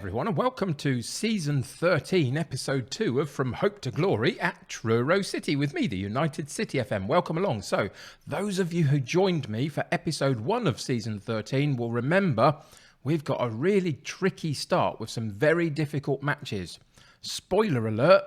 everyone, and welcome to Season 13, Episode 2 of From Hope to Glory at Truro City with me, the United City FM. Welcome along. So, those of you who joined me for Episode 1 of Season 13 will remember we've got a really tricky start with some very difficult matches. Spoiler alert,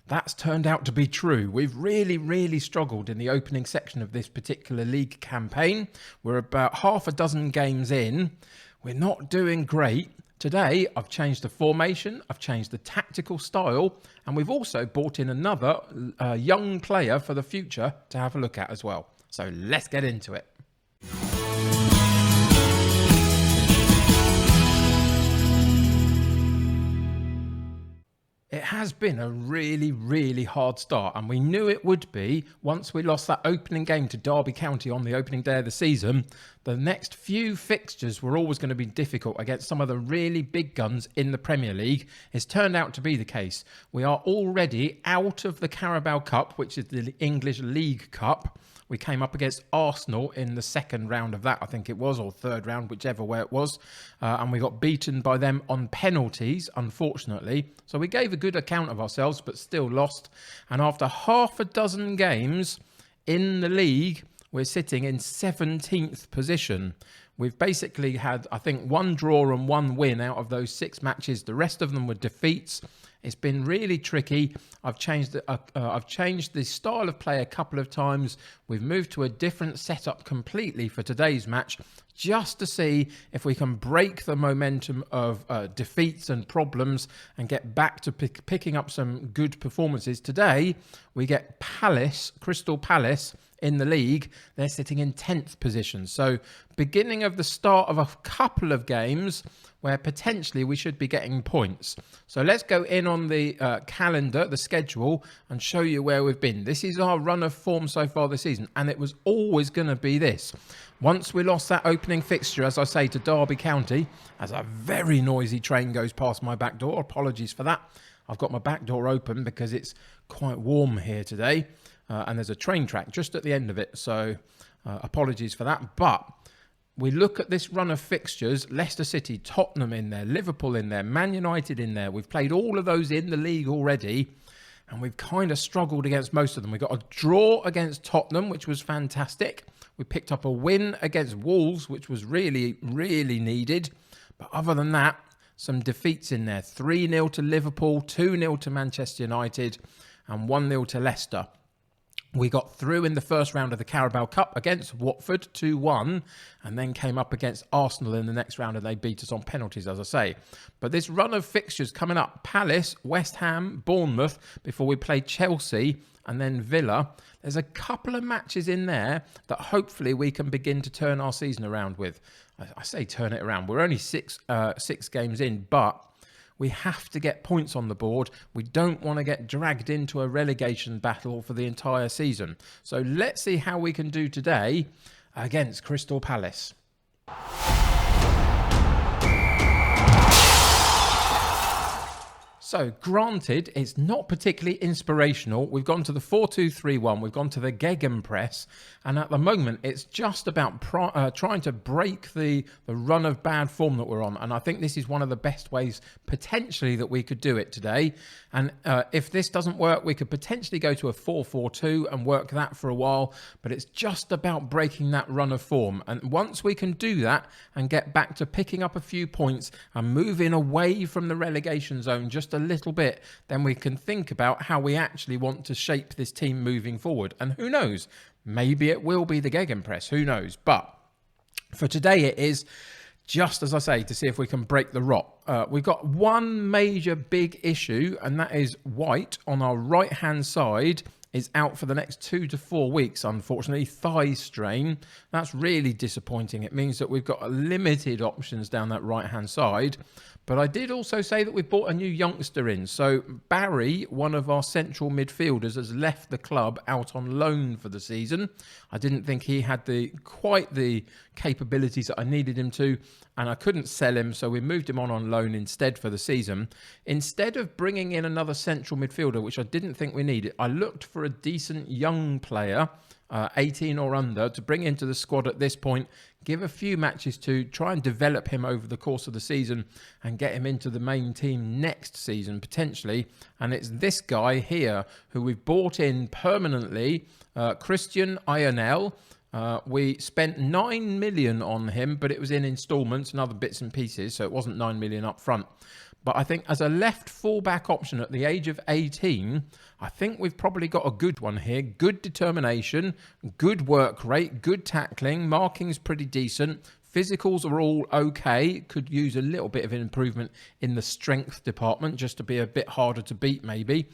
that's turned out to be true. We've really struggled in the opening section of this particular league campaign. We're about half a dozen games in. We're not doing great. Today, I've changed the formation, I've changed the tactical style, and we've also brought in another young player for the future to have a look at as well. So let's get into it. It has been a really hard start, and we knew it would be once we lost that opening game to Derby County on the opening day of the season. The next few fixtures were always going to be difficult against some of the really big guns in the Premier League. It's turned out to be the case. We are already out of the Carabao Cup, which is the English League Cup. We came up against Arsenal in the second round of that, I think it was, or third round, whichever way it was. And we got beaten by them on penalties, unfortunately. So we gave a good account of ourselves, but still lost. And after half a dozen games in the league, we're sitting in 17th position. We've basically had, I think, one draw and one win out of those 6 matches. The rest of them were defeats. It's been really tricky. I've changed the style of play a couple of times. We've moved to a different setup completely for today's match, just to see if we can break the momentum of defeats and problems and get back to picking up some good performances. Today, we get Crystal Palace in the league. They're sitting in 10th position. So beginning of the start of a couple of games where potentially we should be getting points. So let's go in on the calendar, the schedule, and show you where we've been. This is our run of form so far this season, and it was always going to be this. Once we lost that opening fixture, as I say, to Derby County, as a very noisy train goes past my back door, apologies for that. I've got my back door open because it's quite warm here today, and there's a train track just at the end of it, so apologies for that. But we look at this run of fixtures, Leicester City, Tottenham in there, Liverpool in there, Man United in there. We've played all of those in the league already, and we've kind of struggled against most of them. We got a draw against Tottenham, which was fantastic. We picked up a win against Wolves, which was really needed. But other than that, some defeats in there. 3-0 to Liverpool, 2-0 to Manchester United, and 1-0 to Leicester. We got through in the first round of the Carabao Cup against Watford, 2-1, and then came up against Arsenal in the next round, and they beat us on penalties, as I say. But this run of fixtures coming up, Palace, West Ham, Bournemouth, before we play Chelsea, and then Villa. There's a couple of matches in there that hopefully we can begin to turn our season around with. I say turn it around. We're only six games in, but we have to get points on the board. We don't want to get dragged into a relegation battle for the entire season. So let's see how we can do today against Crystal Palace. So, granted, it's not particularly inspirational. We've gone to the 4-2-3-1. We've gone to the Gegenpress. And at the moment, it's just about trying to break the run of bad form that we're on. And I think this is one of the best ways, potentially, that we could do it today. And if this doesn't work, we could potentially go to a 4-4-2 and work that for a while. But it's just about breaking that run of form. And once we can do that and get back to picking up a few points and moving away from the relegation zone just a little bit, then we can think about how we actually want to shape this team moving forward. And who knows, maybe it will be the Gegenpress, who knows. But for today it is just, as I say, to see if we can break the rot. We've got one major big issue, and that is White on our right hand side is out for the next 2 to 4 weeks, unfortunately. Thigh strain. That's really disappointing. It means that we've got limited options down that right-hand side. But I did also say that we brought a new youngster in. So Barry, one of our central midfielders, has left the club out on loan for the season. I didn't think he had quite the capabilities that I needed him to, and I couldn't sell him, so we moved him on loan instead for the season. Instead of bringing in another central midfielder, which I didn't think we needed, I looked for a decent young player 18 or under, to bring into the squad at this point, give a few matches to try and develop him over the course of the season and get him into the main team next season, potentially. And it's this guy here who we've bought in permanently, Christian Ionel. We spent 9 million on him, but it was in installments and other bits and pieces, so it wasn't 9 million up front. But I think as a left fullback option at the age of 18, I think we've probably got a good one here. Good determination, good work rate, good tackling, marking's pretty decent. Physicals are all okay. Could use a little bit of an improvement in the strength department just to be a bit harder to beat maybe.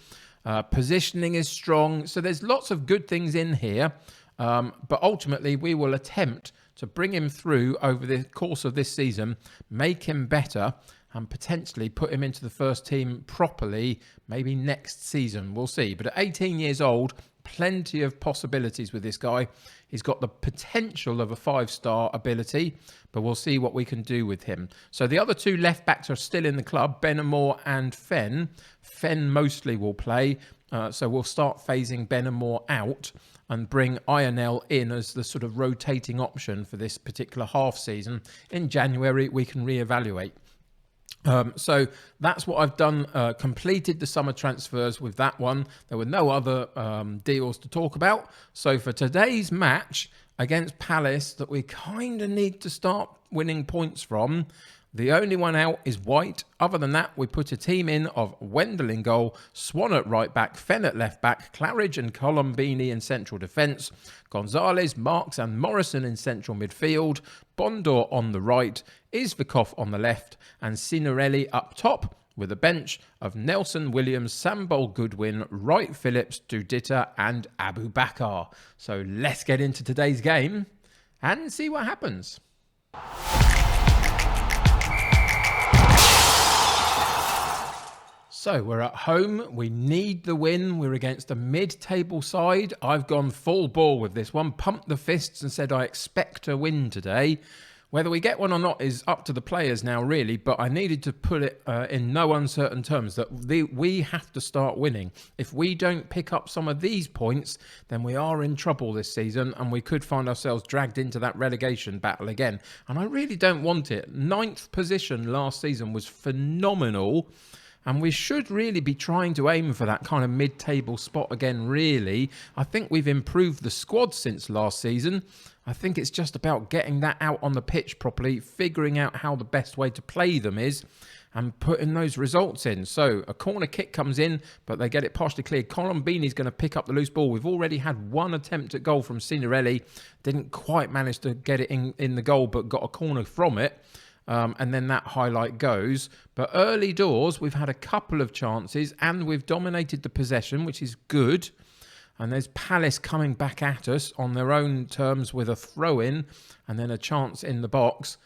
Positioning is strong. So there's lots of good things in here. But ultimately, we will attempt to bring him through over the course of this season, make him better, and potentially put him into the first team properly, maybe next season. We'll see. But at 18 years old, plenty of possibilities with this guy. He's got the potential of a 5-star ability, but we'll see what we can do with him. So the other two left backs are still in the club, Benamor and Fenn. Fenn mostly will play, so we'll start phasing Benamor out and bring Ionel in as the sort of rotating option for this particular half season. In January, we can reevaluate. So that's what I've done, completed the summer transfers with that one. There were no other deals to talk about. So for today's match against Palace that we kind of need to start winning points from, the only one out is White. Other than that, we put a team in of Wendell in goal, Swan at right back, Fenn at left back, Claridge and Colombini in central defence, Gonzalez, Marks and Morrison in central midfield, Bondor on the right, Izvikov on the left, and Signorelli up top, with a bench of Nelson, Williams, Sambol, Goodwin, Wright, Phillips, Dudita and Abu Bakar. So let's get into today's game and see what happens. So we're at home, we need the win, we're against a mid-table side. I've gone full ball with this one, pumped the fists and said I expect a win today. Whether we get one or not is up to the players now really, but I needed to put it in no uncertain terms that we have to start winning. If we don't pick up some of these points, then we are in trouble this season and we could find ourselves dragged into that relegation battle again. And I really don't want it. 9th position last season was phenomenal. And we should really be trying to aim for that kind of mid-table spot again, really. I think we've improved the squad since last season. I think it's just about getting that out on the pitch properly, figuring out how the best way to play them is, and putting those results in. So a corner kick comes in, but they get it partially cleared. Colombini's going to pick up the loose ball. We've already had one attempt at goal from Signorelli. Didn't quite manage to get it in the goal, but got a corner from it. And then that highlight goes. But early doors, we've had a couple of chances and we've dominated the possession, which is good. And there's Palace coming back at us on their own terms with a throw-in and then a chance in the box.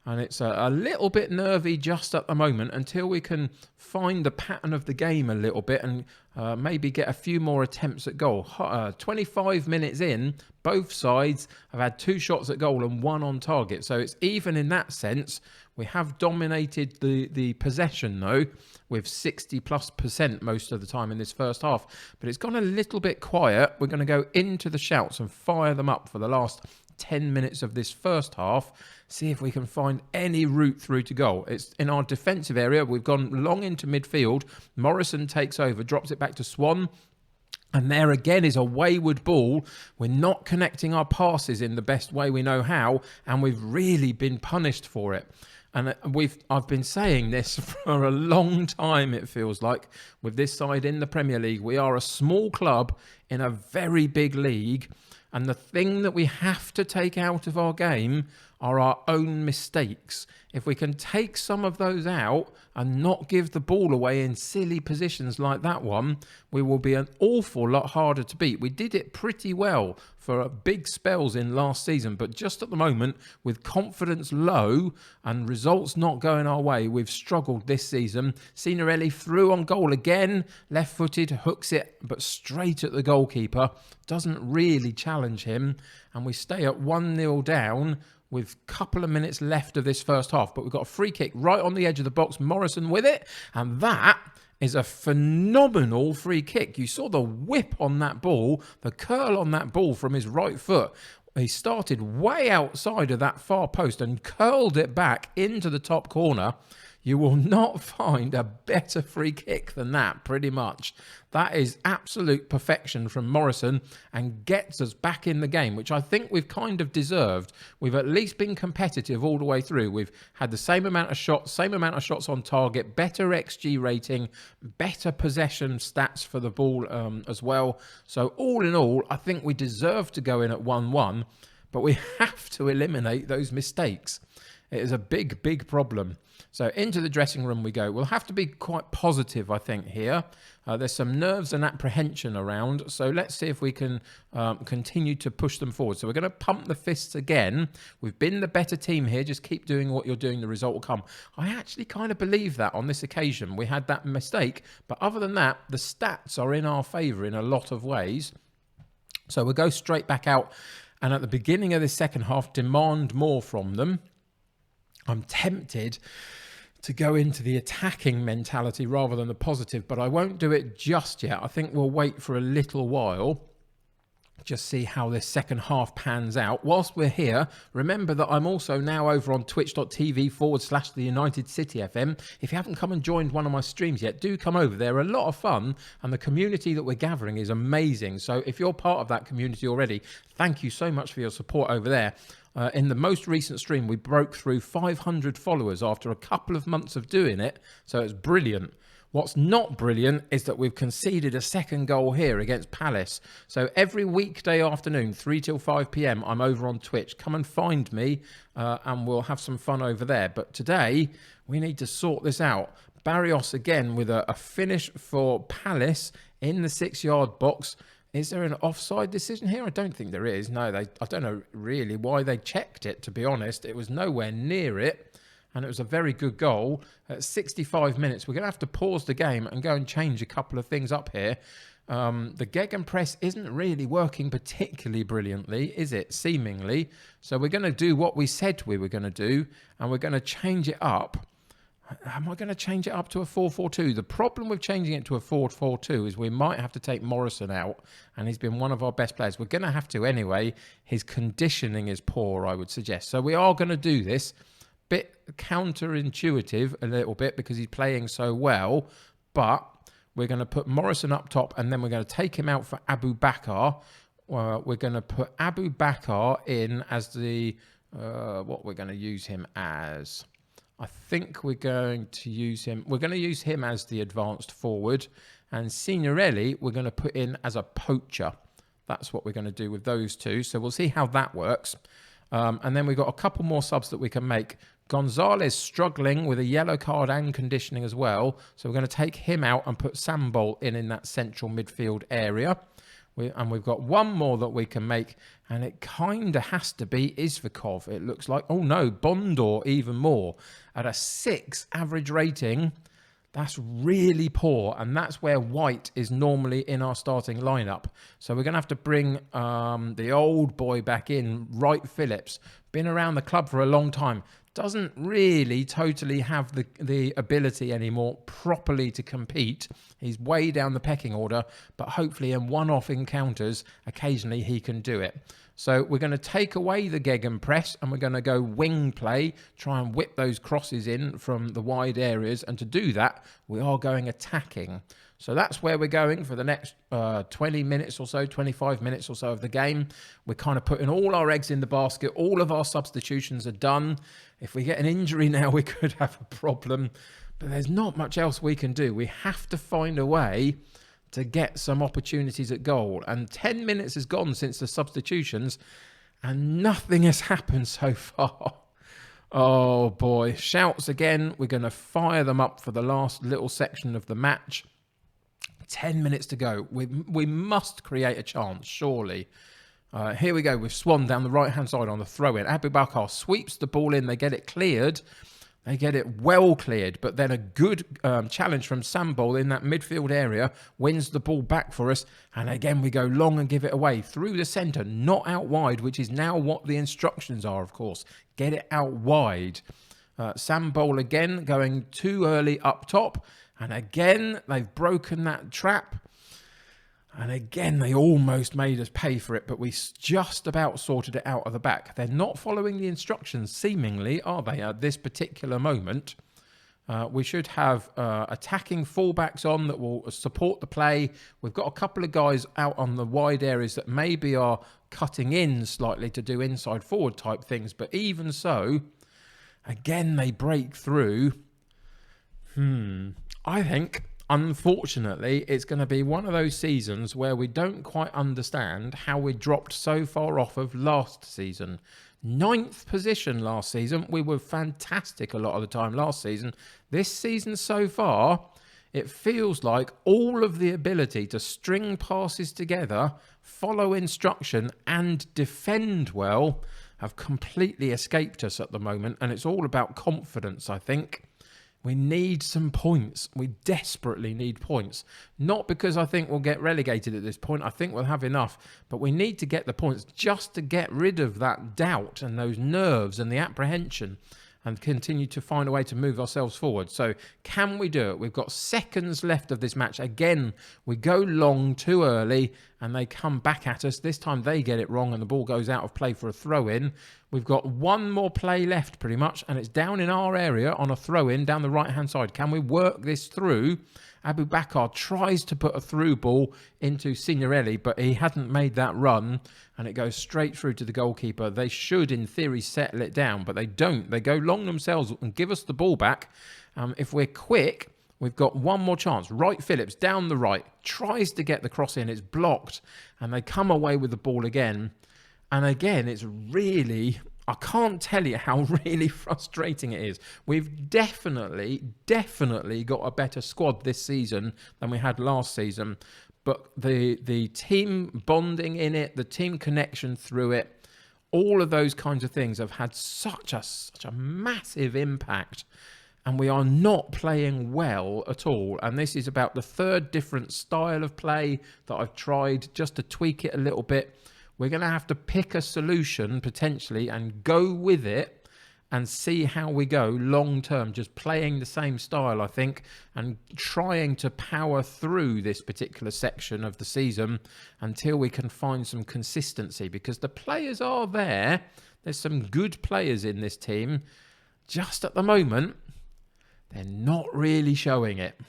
And it's a little bit nervy just at the moment until we can find the pattern of the game a little bit and maybe get a few more attempts at goal. 25 minutes in, both sides have had 2 shots at goal and 1 on target. So it's even in that sense. We have dominated the possession, though, with 60+% most of the time in this first half. But it's gone a little bit quiet. We're going to go into the shouts and fire them up for the last 10 minutes of this first half, see if we can find any route through to goal. It's in our defensive area. We've gone long into midfield. Morrison takes over, drops it back to Swan. And there again is a wayward ball. We're not connecting our passes in the best way we know how, and we've really been punished for it. And I've been saying this for a long time, it feels like, with this side in the Premier League. We are a small club in a very big league. And the thing that we have to take out of our game are our own mistakes. If we can take some of those out and not give the ball away in silly positions like that one, we will be an awful lot harder to beat. We did it pretty well for big spells in last season, but just at the moment, with confidence low and results not going our way, we've struggled this season. Signorelli through on goal again, left-footed, hooks it, but straight at the goalkeeper. Doesn't really challenge him, and we stay at 1-0 down with a couple of minutes left of this first half. But we've got a free kick right on the edge of the box. Morrison with it, and that is a phenomenal free kick. You saw the whip on that ball, the curl on that ball from his right foot. He started way outside of that far post and curled it back into the top corner. You will not find a better free kick than that, pretty much. That is absolute perfection from Morrison and gets us back in the game, which I think we've kind of deserved. We've at least been competitive all the way through. We've had the same amount of shots on target, better XG rating, better possession stats for the ball as well. So all in all, I think we deserve to go in at 1-1, but we have to eliminate those mistakes. It is a big, big problem. So into the dressing room we go. We'll have to be quite positive, I think, here. There's some nerves and apprehension around. So let's see if we can continue to push them forward. So we're going to pump the fists again. We've been the better team here. Just keep doing what you're doing. The result will come. I actually kind of believe that on this occasion. We had that mistake. But other than that, the stats are in our favour in a lot of ways. So we'll go straight back out. And at the beginning of this second half, demand more from them. I'm tempted to go into the attacking mentality rather than the positive, but I won't do it just yet. I think we'll wait for a little while, just see how this second half pans out. Whilst we're here, remember that I'm also now over on twitch.tv/the United City FM. If you haven't come and joined one of my streams yet, do come over. They're a lot of fun, and the community that we're gathering is amazing. So if you're part of that community already, thank you so much for your support over there. In the most recent stream, we broke through 500 followers after a couple of months of doing it, so it's brilliant. What's not brilliant is that we've conceded a second goal here against Palace. So every weekday afternoon, 3 till 5 p.m, I'm over on Twitch. Come and find me, and we'll have some fun over there. But today, we need to sort this out. Barrios again with a finish for Palace in the 6-yard box. Is there an offside decision here? I don't think there is. No, I don't know really why they checked it, to be honest. It was nowhere near it, and it was a very good goal. At 65 minutes, we're going to have to pause the game and go and change a couple of things up here. The gegenpress isn't really working particularly brilliantly, is it? Seemingly. So we're going to do what we said we were going to do, and we're going to change it up. Am I going to change it up to a 4-4-2? The problem with changing it to a 4-4-2 is we might have to take Morrison out, and he's been one of our best players. We're going to have to anyway. His conditioning is poor, I would suggest. So we are going to do this. Bit counterintuitive a little bit because he's playing so well, but we're going to put Morrison up top, and then we're going to take him out for Abu Bakar. We're going to put Abu Bakar in as the... what we're going to use him as... I think we're going to use him. We're going to use him as the advanced forward, and Signorelli we're going to put in as a poacher. That's what we're going to do with those two. So we'll see how that works. And then we've got a couple more subs that we can make. Gonzalez struggling with a yellow card and conditioning as well. So we're going to take him out and put Sambol in that central midfield area. And we've got one more that we can make, and it kind of has to be Izvikov, it looks like. Oh no, Bondor even more. At a 6 average rating, that's really poor, and that's where White is normally in our starting lineup. So we're going to have to bring the old boy back in, Wright Phillips. Been around the club for a long time. Doesn't really totally have the ability anymore properly to compete. He's way down the pecking order, but hopefully in one-off encounters, occasionally he can do it. So we're going to take away the gegenpress, and we're going to go wing play, try and whip those crosses in from the wide areas. And to do that, we are going attacking. So that's where we're going for the next 20 minutes or so, 25 minutes or so of the game. We're kind of putting all our eggs in the basket. All of our substitutions are done. If we get an injury now, we could have a problem. But there's not much else we can do. We have to find a way to get some opportunities at goal. And 10 minutes has gone since the substitutions, and nothing has happened so far. Oh boy. Shouts again. We're going to fire them up for the last little section of the match. 10 minutes to go. We must create a chance, surely. Here we go with Swan down the right-hand side on the throw-in. Abu Bakar sweeps the ball in. They get it cleared. They get it well cleared, but then a good challenge from Sambol in that midfield area wins the ball back for us. And again, we go long and give it away through the centre, not out wide, which is now what the instructions are, of course. Get it out wide. Sam Bowl again going too early up top. And again, they've broken that trap. And again, they almost made us pay for it, but we just about sorted it out of the back. They're not following the instructions, seemingly, are they, at this particular moment? We should have attacking fullbacks on that will support the play. We've got a couple of guys out on the wide areas that maybe are cutting in slightly to do inside forward type things. But even so, again, they break through. I think, unfortunately, it's going to be one of those seasons where we don't quite understand how we dropped so far off of last season. 9th position last season. We were fantastic a lot of the time last season. This season so far, it feels like all of the ability to string passes together, follow instruction and defend well have completely escaped us at the moment. And it's all about confidence, I think. We need some points. We desperately need points. Not because I think we'll get relegated at this point. I think we'll have enough. But we need to get the points just to get rid of that doubt and those nerves and the apprehension and continue to find a way to move ourselves forward. So can we do it? We've got seconds left of this match. Again, we go long too early and they come back at us. This time they get it wrong and the ball goes out of play for a throw-in. We've got one more play left pretty much and it's down in our area on a throw-in down the right-hand side. Can we work this through? Abu Bakar tries to put a through ball into Signorelli, but he hadn't made that run and it goes straight through to the goalkeeper. They should, in theory, settle it down, but they don't. They go long themselves and give us the ball back. If we're quick, we've got one more chance. Wright Phillips down the right, tries to get the cross in. It's blocked and they come away with the ball again. And again, it's really... I can't tell you how really frustrating it is. We've definitely got a better squad this season than we had last season. But the team bonding in it, the team connection through it, all of those kinds of things have had such a massive impact. And we are not playing well at all. And this is about the third different style of play that I've tried just to tweak it a little bit. We're going to have to pick a solution potentially and go with it and see how we go long term, just playing the same style, I think, and trying to power through this particular section of the season until we can find some consistency, because the players are there. There's some good players in this team. Just at the moment, they're not really showing it.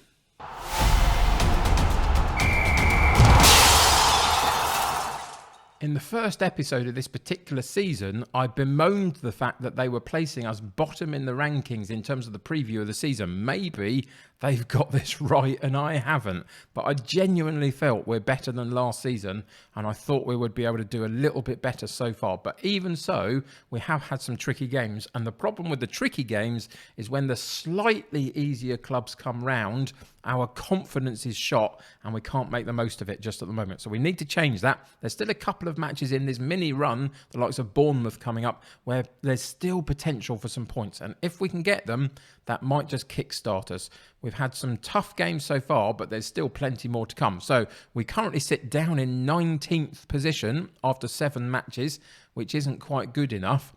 In the first episode of this particular season, I bemoaned the fact that they were placing us bottom in the rankings in terms of the preview of the season. Maybe they've got this right and I haven't. But I genuinely felt we're better than last season and I thought we would be able to do a little bit better so far. But even so, we have had some tricky games. And the problem with the tricky games is when the slightly easier clubs come round, our confidence is shot and we can't make the most of it just at the moment. So we need to change that. There's still a couple of matches in this mini run, the likes of Bournemouth coming up, where there's still potential for some points. And if we can get them, that might just kickstart us. We've had some tough games so far, but there's still plenty more to come. So we currently sit down in 19th position after 7 matches, which isn't quite good enough.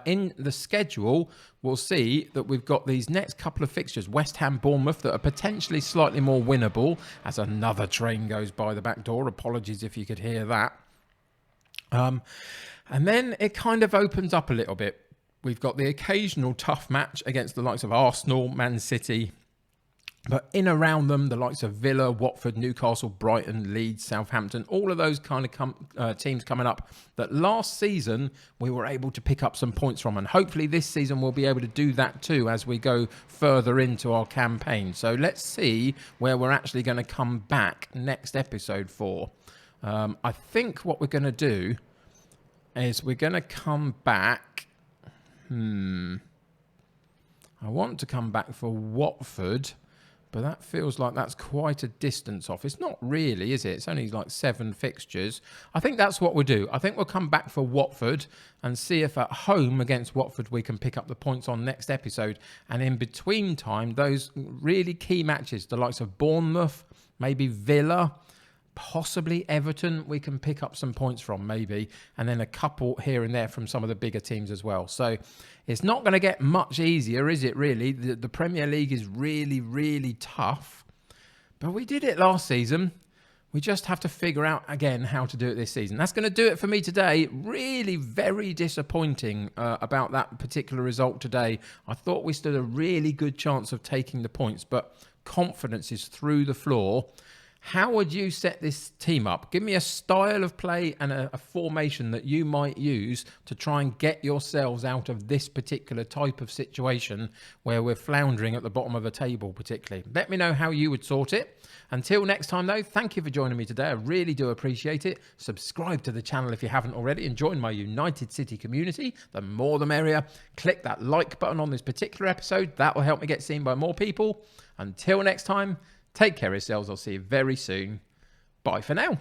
In the schedule, we'll see that we've got these next couple of fixtures. West Ham, Bournemouth, that are potentially slightly more winnable as another train goes by the back door. Apologies if you could hear that. And then it kind of opens up a little bit. We've got the occasional tough match against the likes of Arsenal, Man City. But in around them, the likes of Villa, Watford, Newcastle, Brighton, Leeds, Southampton, all of those kind of teams coming up that last season we were able to pick up some points from. And hopefully this season we'll be able to do that too as we go further into our campaign. So let's see where we're actually going to come back next episode for. I think what we're going to do is we're going to come back. I want to come back for Watford. But that feels like that's quite a distance off. It's not really, is it? It's only like 7 fixtures. I think that's what we'll do. I think we'll come back for Watford and see if at home against Watford we can pick up the points on next episode. And in between time, those really key matches, the likes of Bournemouth, maybe Villa, Possibly Everton, we can pick up some points from maybe, and then a couple here and there from some of the bigger teams as well. So it's not going to get much easier, is it really? The Premier League is really, really tough. But we did it last season. We just have to figure out again how to do it this season. That's going to do it for me today. Really very disappointing about that particular result today. I thought we stood a really good chance of taking the points, but confidence is through the floor. How would you set this team up? Give me a style of play and a formation that you might use to try and get yourselves out of this particular type of situation where we're floundering at the bottom of the table particularly. Let me know how you would sort it. Until next time though, thank you for joining me today. I really do appreciate it. Subscribe to the channel if you haven't already and join my United City community. The more the merrier. Click that like button on this particular episode. That will help me get seen by more people. Until next time, take care of yourselves. I'll see you very soon. Bye for now.